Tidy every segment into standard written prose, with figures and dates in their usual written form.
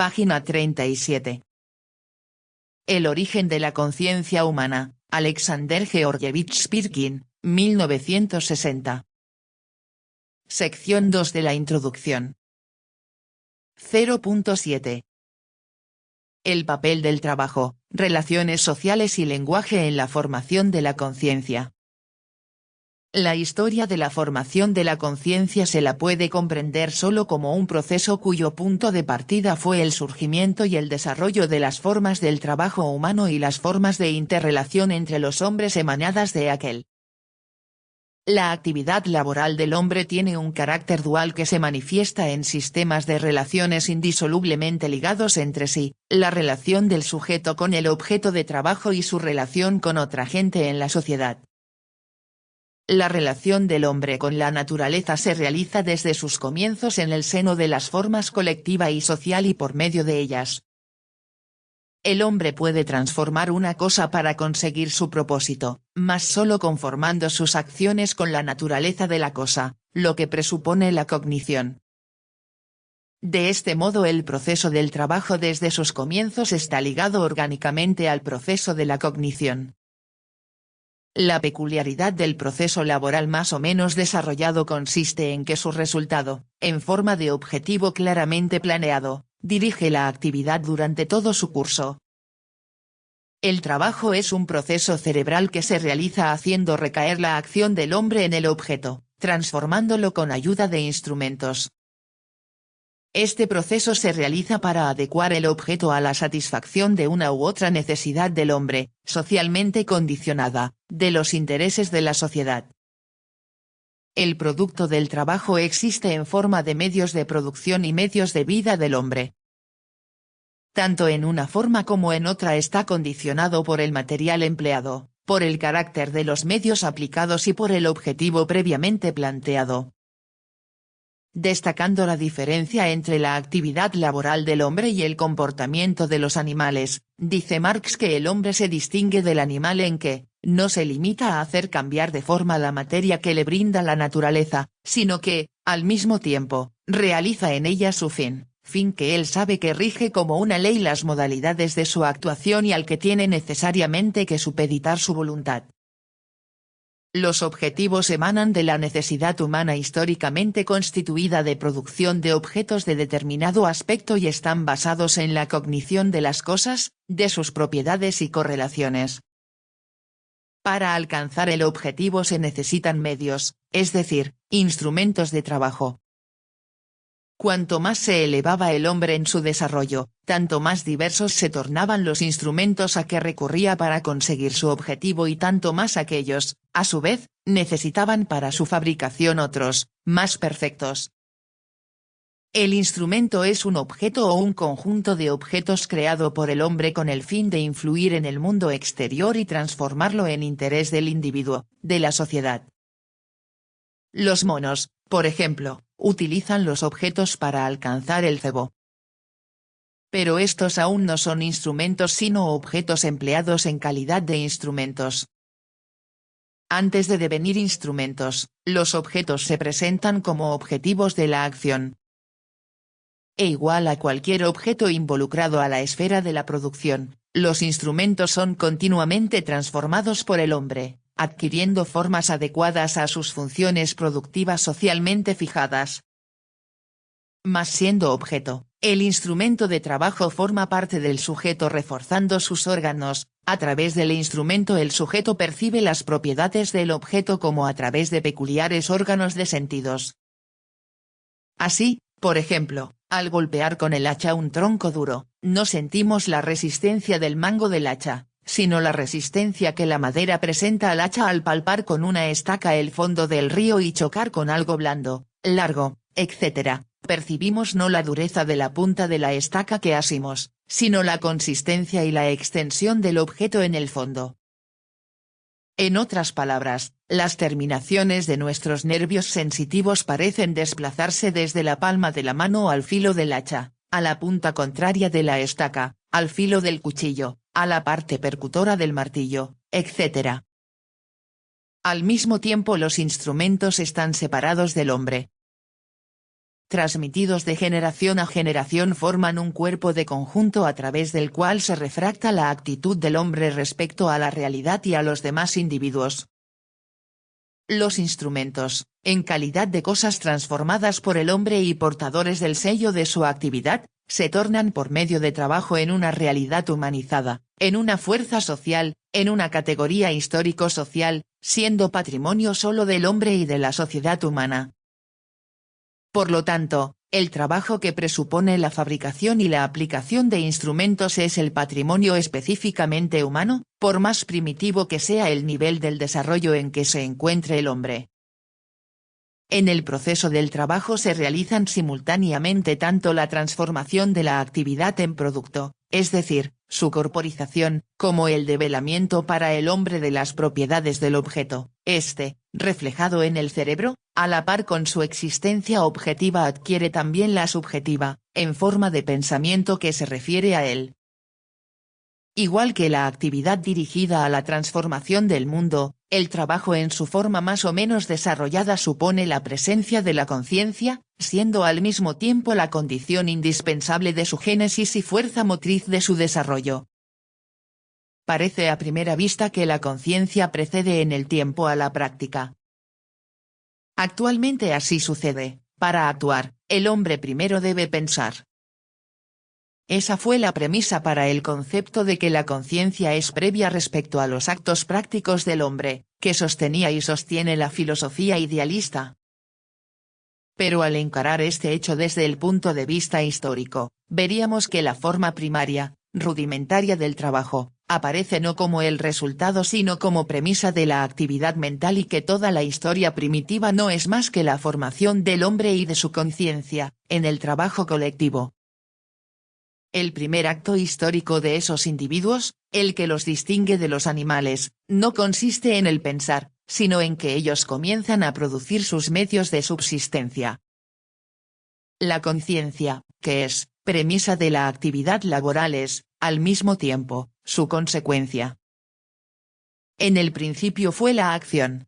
Página 37. El origen de la conciencia humana, Alexander Georgievich Spirkin, 1960. Sección 2 de la introducción. 0.7. El papel del trabajo, relaciones sociales y lenguaje en la formación de la conciencia. La historia de la formación de la conciencia se la puede comprender solo como un proceso cuyo punto de partida fue el surgimiento y el desarrollo de las formas del trabajo humano y las formas de interrelación entre los hombres emanadas de aquel. La actividad laboral del hombre tiene un carácter dual que se manifiesta en sistemas de relaciones indisolublemente ligados entre sí, la relación del sujeto con el objeto de trabajo y su relación con otra gente en la sociedad. La relación del hombre con la naturaleza se realiza desde sus comienzos en el seno de las formas colectiva y social y por medio de ellas. El hombre puede transformar una cosa para conseguir su propósito, mas solo conformando sus acciones con la naturaleza de la cosa, lo que presupone la cognición. De este modo el proceso del trabajo desde sus comienzos está ligado orgánicamente al proceso de la cognición. La peculiaridad del proceso laboral más o menos desarrollado consiste en que su resultado, en forma de objetivo claramente planeado, dirige la actividad durante todo su curso. El trabajo es un proceso cerebral que se realiza haciendo recaer la acción del hombre en el objeto, transformándolo con ayuda de instrumentos. Este proceso se realiza para adecuar el objeto a la satisfacción de una u otra necesidad del hombre, socialmente condicionada, de los intereses de la sociedad. El producto del trabajo existe en forma de medios de producción y medios de vida del hombre. Tanto en una forma como en otra está condicionado por el material empleado, por el carácter de los medios aplicados y por el objetivo previamente planteado. Destacando la diferencia entre la actividad laboral del hombre y el comportamiento de los animales, dice Marx que el hombre se distingue del animal en que, no se limita a hacer cambiar de forma la materia que le brinda la naturaleza, sino que, al mismo tiempo, realiza en ella su fin que él sabe que rige como una ley las modalidades de su actuación y al que tiene necesariamente que supeditar su voluntad. Los objetivos emanan de la necesidad humana históricamente constituida de producción de objetos de determinado aspecto y están basados en la cognición de las cosas, de sus propiedades y correlaciones. Para alcanzar el objetivo se necesitan medios, es decir, instrumentos de trabajo. Cuanto más se elevaba el hombre en su desarrollo, tanto más diversos se tornaban los instrumentos a que recurría para conseguir su objetivo y tanto más aquellos, a su vez, necesitaban para su fabricación otros, más perfectos. El instrumento es un objeto o un conjunto de objetos creado por el hombre con el fin de influir en el mundo exterior y transformarlo en interés del individuo, de la sociedad. Los monos, por ejemplo, utilizan los objetos para alcanzar el cebo. Pero estos aún no son instrumentos sino objetos empleados en calidad de instrumentos. Antes de devenir instrumentos, los objetos se presentan como objetivos de la acción. E igual a cualquier objeto involucrado a la esfera de la producción, los instrumentos son continuamente transformados por el hombre, adquiriendo formas adecuadas a sus funciones productivas socialmente fijadas. Mas siendo objeto, el instrumento de trabajo forma parte del sujeto reforzando sus órganos, a través del instrumento el sujeto percibe las propiedades del objeto como a través de peculiares órganos de sentidos. Así, por ejemplo, al golpear con el hacha un tronco duro, no sentimos la resistencia del mango del hacha, sino la resistencia que la madera presenta al hacha al palpar con una estaca el fondo del río y chocar con algo blando, largo, etc. Percibimos no la dureza de la punta de la estaca que asimos, sino la consistencia y la extensión del objeto en el fondo. En otras palabras, las terminaciones de nuestros nervios sensitivos parecen desplazarse desde la palma de la mano al filo del hacha, a la punta contraria de la estaca, al filo del cuchillo, a la parte percutora del martillo, etc. Al mismo tiempo los instrumentos están separados del hombre. transmitidos de generación a generación forman un cuerpo de conjunto a través del cual se refracta la actitud del hombre respecto a la realidad y a los demás individuos. Los instrumentos, en calidad de cosas transformadas por el hombre y portadores del sello de su actividad, se tornan por medio de trabajo en una realidad humanizada, en una fuerza social, en una categoría histórico-social, siendo patrimonio solo del hombre y de la sociedad humana. Por lo tanto, el trabajo que presupone la fabricación y la aplicación de instrumentos es el patrimonio específicamente humano, por más primitivo que sea el nivel del desarrollo en que se encuentre el hombre. En el proceso del trabajo se realizan simultáneamente tanto la transformación de la actividad en producto, es decir, su corporización, como el develamiento para el hombre de las propiedades del objeto, reflejado en el cerebro, a la par con su existencia objetiva adquiere también la subjetiva, en forma de pensamiento que se refiere a él. Igual que la actividad dirigida a la transformación del mundo, el trabajo en su forma más o menos desarrollada supone la presencia de la conciencia, siendo al mismo tiempo la condición indispensable de su génesis y fuerza motriz de su desarrollo. Parece a primera vista que la conciencia precede en el tiempo a la práctica. Actualmente así sucede. Para actuar, el hombre primero debe pensar. Esa fue la premisa para el concepto de que la conciencia es previa respecto a los actos prácticos del hombre, que sostenía y sostiene la filosofía idealista. Pero al encarar este hecho desde el punto de vista histórico, veríamos que la forma primaria, rudimentaria del trabajo, aparece no como el resultado sino como premisa de la actividad mental y que toda la historia primitiva no es más que la formación del hombre y de su conciencia, en el trabajo colectivo. El primer acto histórico de esos individuos, el que los distingue de los animales, no consiste en el pensar, sino en que ellos comienzan a producir sus medios de subsistencia. La conciencia, que es premisa de la actividad laboral es, al mismo tiempo, su consecuencia. En el principio fue la acción.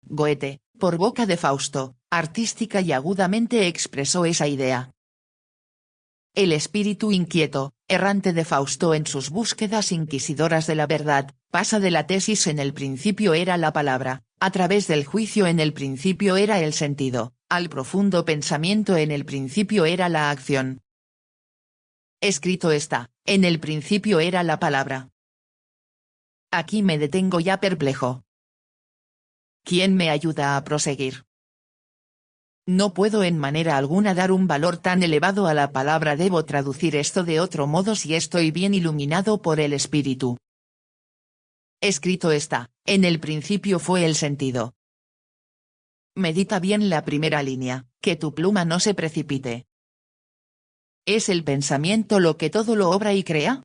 Goethe, por boca de Fausto, artística y agudamente expresó esa idea. El espíritu inquieto, errante de Fausto en sus búsquedas inquisidoras de la verdad, pasa de la tesis en el principio era la palabra, a través del juicio en el principio era el sentido, al profundo pensamiento en el principio era la acción. Escrito está, en el principio era la palabra. Aquí me detengo ya perplejo. ¿Quién me ayuda a proseguir? No puedo en manera alguna dar un valor tan elevado a la palabra, debo traducir esto de otro modo si estoy bien iluminado por el espíritu. Escrito está, en el principio fue el sentido. Medita bien la primera línea, que tu pluma no se precipite. ¿Es el pensamiento lo que todo lo obra y crea?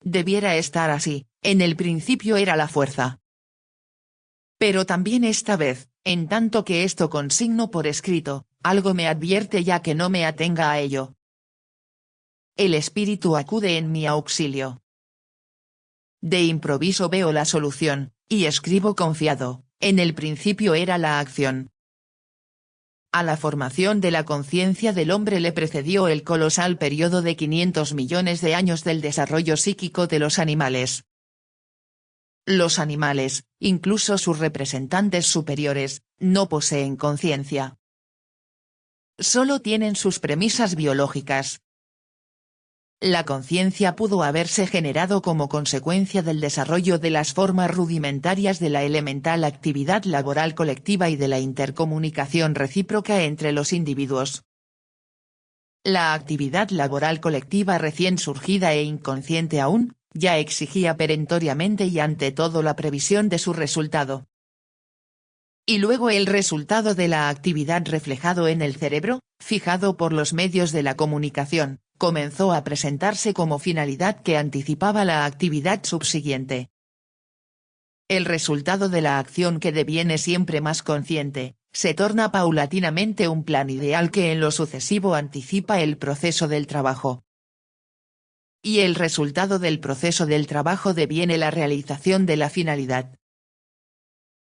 Debiera estar así, en el principio era la fuerza. Pero también esta vez, en tanto que esto consigno por escrito, algo me advierte ya que no me atenga a ello. El espíritu acude en mi auxilio. De improviso veo la solución, y escribo confiado, en el principio era la acción. A la formación de la conciencia del hombre le precedió el colosal periodo de 500 millones de años del desarrollo psíquico de los animales. Los animales, incluso sus representantes superiores, no poseen conciencia. Solo tienen sus premisas biológicas. La conciencia pudo haberse generado como consecuencia del desarrollo de las formas rudimentarias de la elemental actividad laboral colectiva y de la intercomunicación recíproca entre los individuos. La actividad laboral colectiva recién surgida e inconsciente aún, ya exigía perentoriamente y ante todo la previsión de su resultado. Y luego el resultado de la actividad reflejado en el cerebro, fijado por los medios de la comunicación, comenzó a presentarse como finalidad que anticipaba la actividad subsiguiente. El resultado de la acción que deviene siempre más consciente, se torna paulatinamente un plan ideal que en lo sucesivo anticipa el proceso del trabajo. Y el resultado del proceso del trabajo deviene la realización de la finalidad.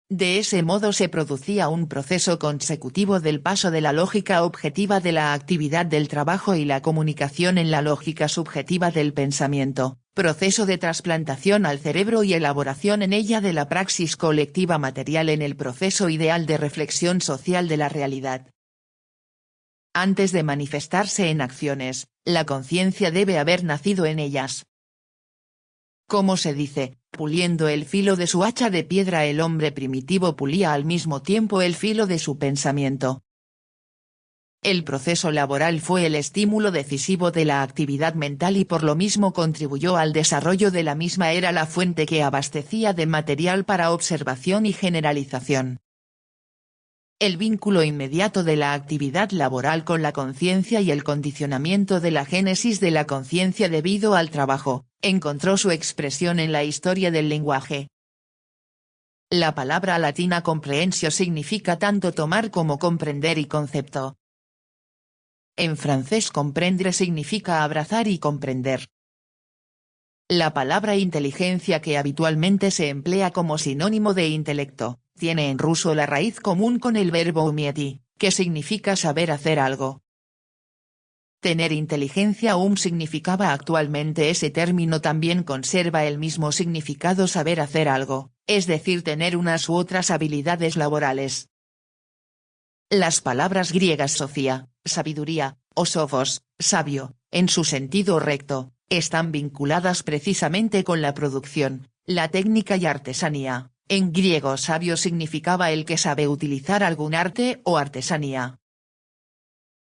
De ese modo se producía un proceso consecutivo del paso de la lógica objetiva de la actividad del trabajo y la comunicación en la lógica subjetiva del pensamiento, proceso de trasplantación al cerebro y elaboración en ella de la praxis colectiva material en el proceso ideal de reflexión social de la realidad. Antes de manifestarse en acciones, la conciencia debe haber nacido en ellas. Como se dice, puliendo el filo de su hacha de piedra, el hombre primitivo pulía al mismo tiempo el filo de su pensamiento. El proceso laboral fue el estímulo decisivo de la actividad mental y por lo mismo contribuyó al desarrollo de la misma, era la fuente que abastecía de material para observación y generalización. El vínculo inmediato de la actividad laboral con la conciencia y el condicionamiento de la génesis de la conciencia debido al trabajo, encontró su expresión en la historia del lenguaje. La palabra latina comprehensio significa tanto tomar como comprender y concepto. En francés comprendre significa abrazar y comprender. La palabra inteligencia, que habitualmente se emplea como sinónimo de intelecto, tiene en ruso la raíz común con el verbo umieti, que significa saber hacer algo. Tener inteligencia significaba actualmente. Ese término también conserva el mismo significado, saber hacer algo, es decir, tener unas u otras habilidades laborales. Las palabras griegas sophia, sabiduría, o sophos, sabio, en su sentido recto, están vinculadas precisamente con la producción, la técnica y artesanía. En griego sabio significaba el que sabe utilizar algún arte o artesanía.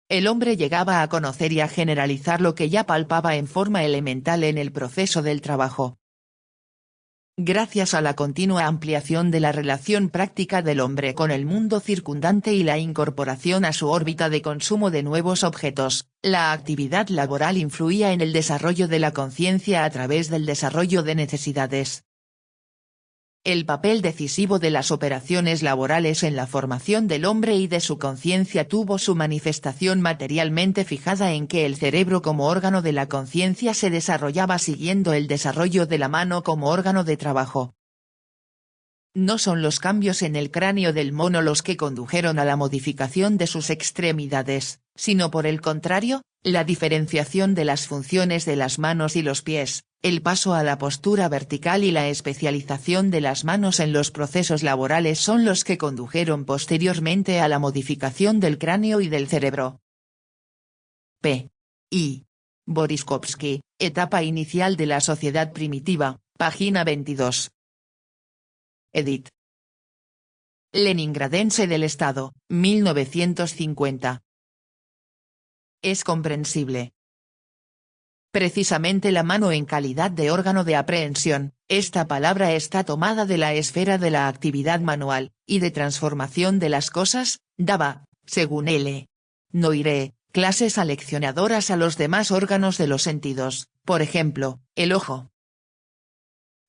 El hombre llegaba a conocer y a generalizar lo que ya palpaba en forma elemental en el proceso del trabajo. Gracias a la continua ampliación de la relación práctica del hombre con el mundo circundante y la incorporación a su órbita de consumo de nuevos objetos, la actividad laboral influía en el desarrollo de la conciencia a través del desarrollo de necesidades. El papel decisivo de las operaciones laborales en la formación del hombre y de su conciencia tuvo su manifestación materialmente fijada en que el cerebro como órgano de la conciencia se desarrollaba siguiendo el desarrollo de la mano como órgano de trabajo. No son los cambios en el cráneo del mono los que condujeron a la modificación de sus extremidades, sino por el contrario, la diferenciación de las funciones de las manos y los pies, el paso a la postura vertical y la especialización de las manos en los procesos laborales son los que condujeron posteriormente a la modificación del cráneo y del cerebro. P. I. Boriskovsky, etapa inicial de la sociedad primitiva, página 22. Edit. Leningradense del Estado, 1950. Es comprensible. Precisamente la mano en calidad de órgano de aprehensión, esta palabra está tomada de la esfera de la actividad manual, y de transformación de las cosas, daba, según L. Noire, clases aleccionadoras a los demás órganos de los sentidos, por ejemplo, el ojo.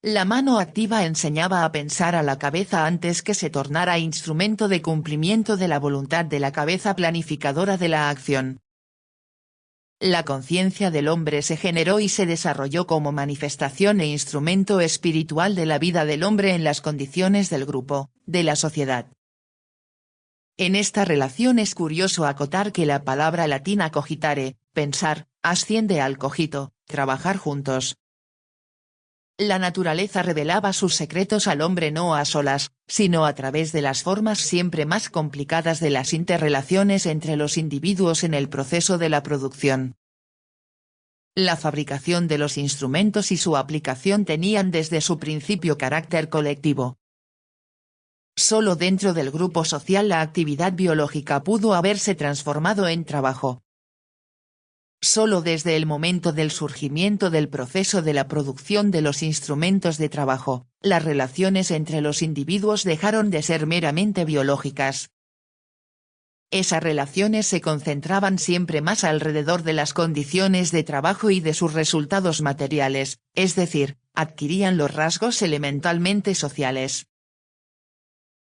La mano activa enseñaba a pensar a la cabeza antes que se tornara instrumento de cumplimiento de la voluntad de la cabeza planificadora de la acción. La conciencia del hombre se generó y se desarrolló como manifestación e instrumento espiritual de la vida del hombre en las condiciones del grupo, de la sociedad. En esta relación es curioso acotar que la palabra latina cogitare, pensar, asciende al cogito, trabajar juntos. La naturaleza revelaba sus secretos al hombre no a solas, sino a través de las formas siempre más complicadas de las interrelaciones entre los individuos en el proceso de la producción. La fabricación de los instrumentos y su aplicación tenían desde su principio carácter colectivo. Solo dentro del grupo social la actividad biológica pudo haberse transformado en trabajo. Solo desde el momento del surgimiento del proceso de la producción de los instrumentos de trabajo, las relaciones entre los individuos dejaron de ser meramente biológicas. Esas relaciones se concentraban siempre más alrededor de las condiciones de trabajo y de sus resultados materiales, es decir, adquirían los rasgos elementalmente sociales.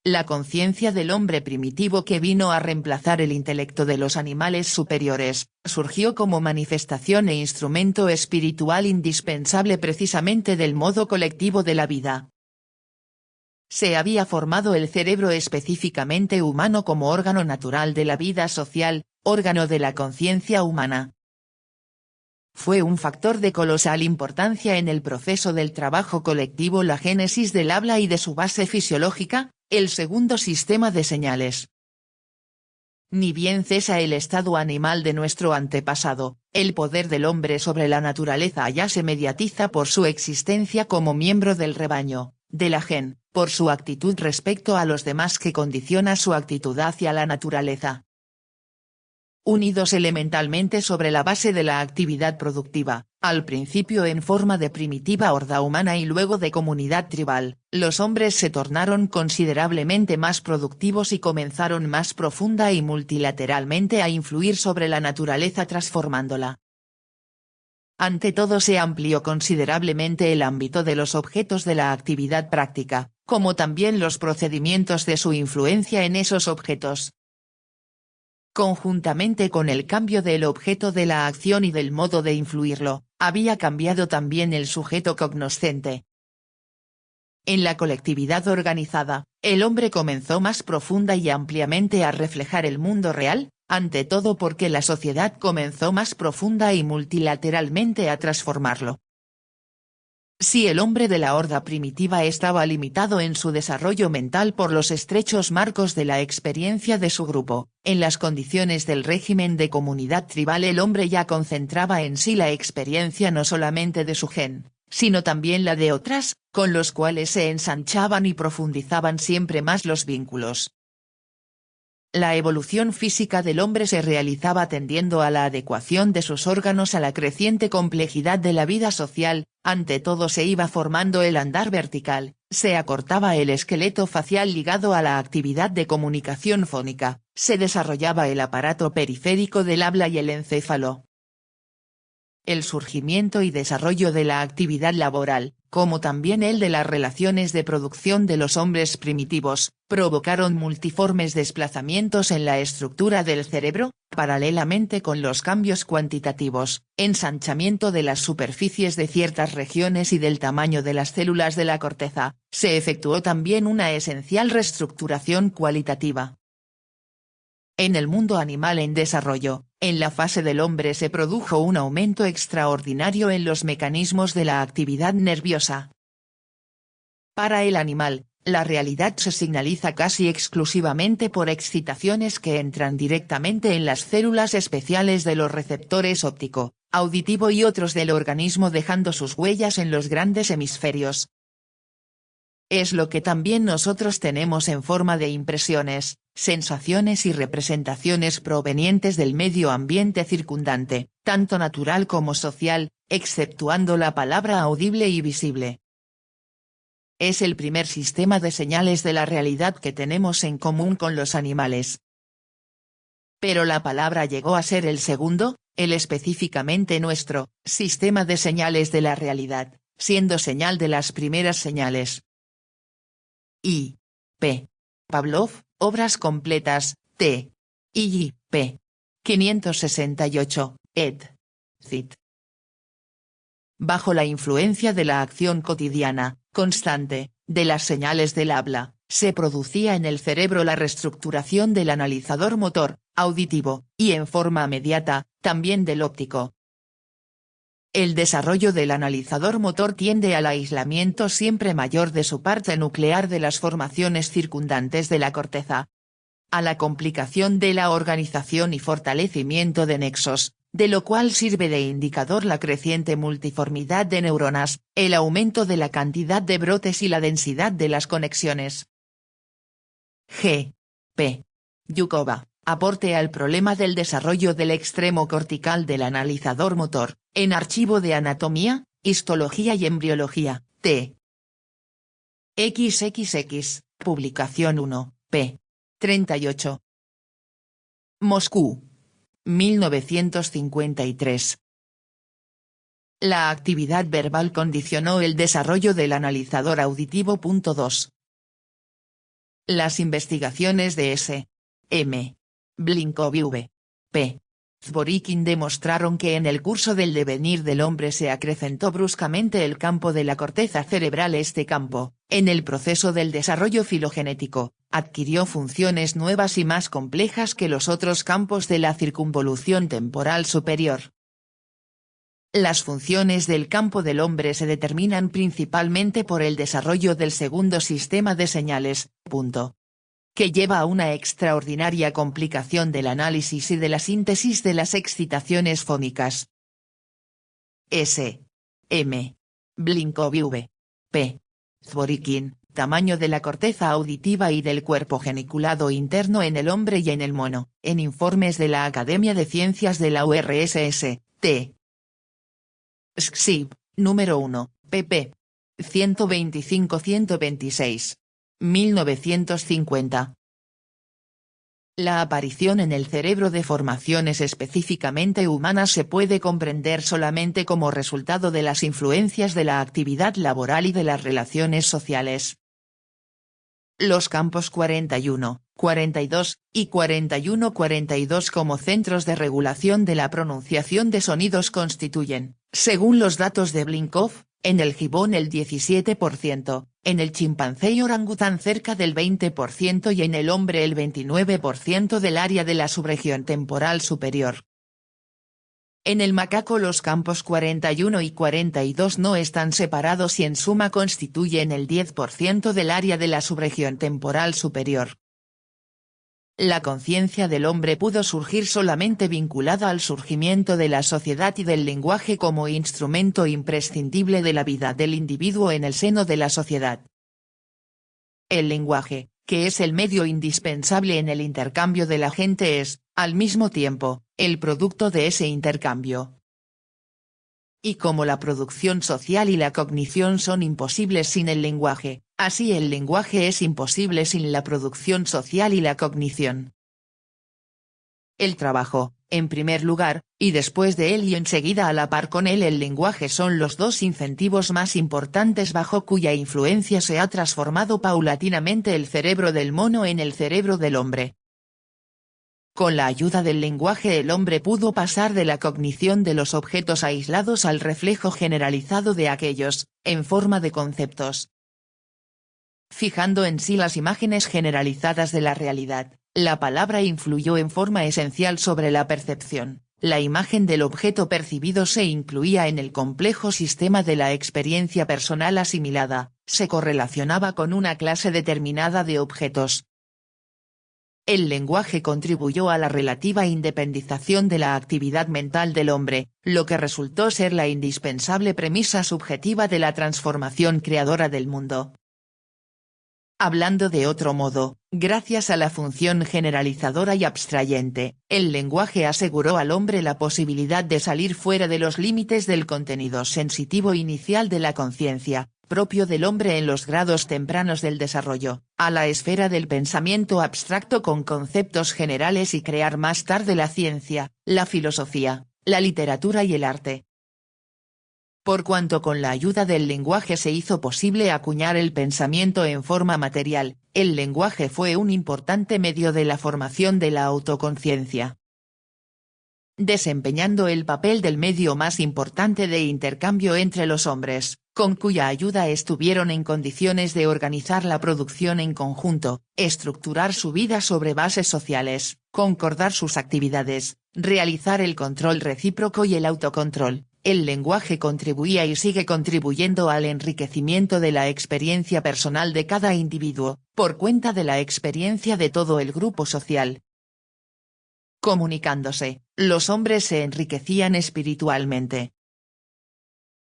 La conciencia del hombre primitivo que vino a reemplazar el intelecto de los animales superiores, surgió como manifestación e instrumento espiritual indispensable precisamente del modo colectivo de la vida. se había formado el cerebro específicamente humano como órgano natural de la vida social, órgano de la conciencia humana. Fue un factor de colosal importancia en el proceso del trabajo colectivo la génesis del habla y de su base fisiológica, el segundo sistema de señales. Ni bien cesa el estado animal de nuestro antepasado, el poder del hombre sobre la naturaleza ya se mediatiza por su existencia como miembro del rebaño, de la gen, por su actitud respecto a los demás que condiciona su actitud hacia la naturaleza. Unidos elementalmente sobre la base de la actividad productiva, al principio en forma de primitiva horda humana y luego de comunidad tribal, los hombres se tornaron considerablemente más productivos y comenzaron más profunda y multilateralmente a influir sobre la naturaleza transformándola. Ante todo se amplió considerablemente el ámbito de los objetos de la actividad práctica, como también los procedimientos de su influencia en esos objetos. Conjuntamente con el cambio del objeto de la acción y del modo de influirlo, había cambiado también el sujeto cognoscente. En la colectividad organizada, el hombre comenzó más profunda y ampliamente a reflejar el mundo real, ante todo porque la sociedad comenzó más profunda y multilateralmente a transformarlo. Si el hombre de la horda primitiva estaba limitado en su desarrollo mental por los estrechos marcos de la experiencia de su grupo, en las condiciones del régimen de comunidad tribal el hombre ya concentraba en sí la experiencia no solamente de su gen, sino también la de otras, con los cuales se ensanchaban y profundizaban siempre más los vínculos. La evolución física del hombre se realizaba tendiendo a la adecuación de sus órganos a la creciente complejidad de la vida social, ante todo se iba formando el andar vertical, se acortaba el esqueleto facial ligado a la actividad de comunicación fónica, se desarrollaba el aparato periférico del habla y el encéfalo. El surgimiento y desarrollo de la actividad laboral, como también el de las relaciones de producción de los hombres primitivos, provocaron multiformes desplazamientos en la estructura del cerebro, paralelamente con los cambios cuantitativos, ensanchamiento de las superficies de ciertas regiones y del tamaño de las células de la corteza, se efectuó también una esencial reestructuración cualitativa. En el mundo animal en desarrollo, en la fase del hombre se produjo un aumento extraordinario en los mecanismos de la actividad nerviosa. Para el animal, la realidad se señaliza casi exclusivamente por excitaciones que entran directamente en las células especiales de los receptores óptico, auditivo y otros del organismo dejando sus huellas en los grandes hemisferios. Es lo que también nosotros tenemos en forma de impresiones, sensaciones y representaciones provenientes del medio ambiente circundante, tanto natural como social, exceptuando la palabra audible y visible. Es el primer sistema de señales de la realidad que tenemos en común con los animales. Pero la palabra llegó a ser el segundo, el específicamente nuestro, sistema de señales de la realidad, siendo señal de las primeras señales. I. P. Pavlov, Obras completas, T. I. P. 568, ed. Cit. Bajo la influencia de la acción cotidiana, constante, de las señales del habla, se producía en el cerebro la reestructuración del analizador motor, auditivo, y en forma mediata, también del óptico. El desarrollo del analizador motor tiende al aislamiento siempre mayor de su parte nuclear de las formaciones circundantes de la corteza. A la complicación de la organización y fortalecimiento de nexos, de lo cual sirve de indicador la creciente multiformidad de neuronas, el aumento de la cantidad de brotes y la densidad de las conexiones. G. P. Yukova, aporte al problema del desarrollo del extremo cortical del analizador motor, en Archivo de Anatomía, Histología y Embriología, T. XXX, Publicación 1, p. 38. Moscú. 1953. La actividad verbal condicionó el desarrollo del analizador auditivo. 2. Las investigaciones de S. M. Blinkovic, p. Zworykin demostraron que en el curso del devenir del hombre se acrecentó bruscamente el campo de la corteza cerebral. Este campo, en el proceso del desarrollo filogenético, adquirió funciones nuevas y más complejas que los otros campos de la circunvolución temporal superior. Las funciones del campo del hombre se determinan principalmente por el desarrollo del segundo sistema de señales, que lleva a una extraordinaria complicación del análisis y de la síntesis de las excitaciones fónicas. S. M. Blinkov V. P. Zworykin, tamaño de la corteza auditiva y del cuerpo geniculado interno en el hombre y en el mono, en informes de la Academia de Ciencias de la URSS, T. Scrib, número 1, pp. 125-126. 1950. La aparición en el cerebro de formaciones específicamente humanas se puede comprender solamente como resultado de las influencias de la actividad laboral y de las relaciones sociales. Los campos 41, 42, y 41-42 como centros de regulación de la pronunciación de sonidos constituyen, según los datos de Blinkov, en el gibón el 17%, en el chimpancé y orangután cerca del 20% y en el hombre el 29% del área de la subregión temporal superior. En el macaco los campos 41 y 42 no están separados y en suma constituyen el 10% del área de la subregión temporal superior. La conciencia del hombre pudo surgir solamente vinculada al surgimiento de la sociedad y del lenguaje como instrumento imprescindible de la vida del individuo en el seno de la sociedad. El lenguaje, que es el medio indispensable en el intercambio de la gente, es, al mismo tiempo, el producto de ese intercambio. Y como la producción social y la cognición son imposibles sin el lenguaje, así el lenguaje es imposible sin la producción social y la cognición. El trabajo, en primer lugar, y después de él y enseguida a la par con él el lenguaje son los dos incentivos más importantes bajo cuya influencia se ha transformado paulatinamente el cerebro del mono en el cerebro del hombre. Con la ayuda del lenguaje el hombre pudo pasar de la cognición de los objetos aislados al reflejo generalizado de aquellos, en forma de conceptos. Fijando en sí las imágenes generalizadas de la realidad, la palabra influyó en forma esencial sobre la percepción. La imagen del objeto percibido se incluía en el complejo sistema de la experiencia personal asimilada, se correlacionaba con una clase determinada de objetos. El lenguaje contribuyó a la relativa independización de la actividad mental del hombre, lo que resultó ser la indispensable premisa subjetiva de la transformación creadora del mundo. Hablando de otro modo, gracias a la función generalizadora y abstrayente, el lenguaje aseguró al hombre la posibilidad de salir fuera de los límites del contenido sensitivo inicial de la conciencia, propio del hombre en los grados tempranos del desarrollo, a la esfera del pensamiento abstracto con conceptos generales y crear más tarde la ciencia, la filosofía, la literatura y el arte. Por cuanto con la ayuda del lenguaje se hizo posible acuñar el pensamiento en forma material, el lenguaje fue un importante medio de la formación de la autoconciencia. Desempeñando el papel del medio más importante de intercambio entre los hombres, con cuya ayuda estuvieron en condiciones de organizar la producción en conjunto, estructurar su vida sobre bases sociales, concordar sus actividades, realizar el control recíproco y el autocontrol. El lenguaje contribuía y sigue contribuyendo al enriquecimiento de la experiencia personal de cada individuo, por cuenta de la experiencia de todo el grupo social. Comunicándose, los hombres se enriquecían espiritualmente.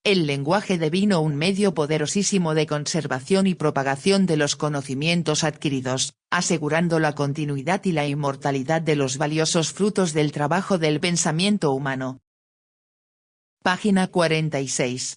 El lenguaje devino un medio poderosísimo de conservación y propagación de los conocimientos adquiridos, asegurando la continuidad y la inmortalidad de los valiosos frutos del trabajo del pensamiento humano. Página 46.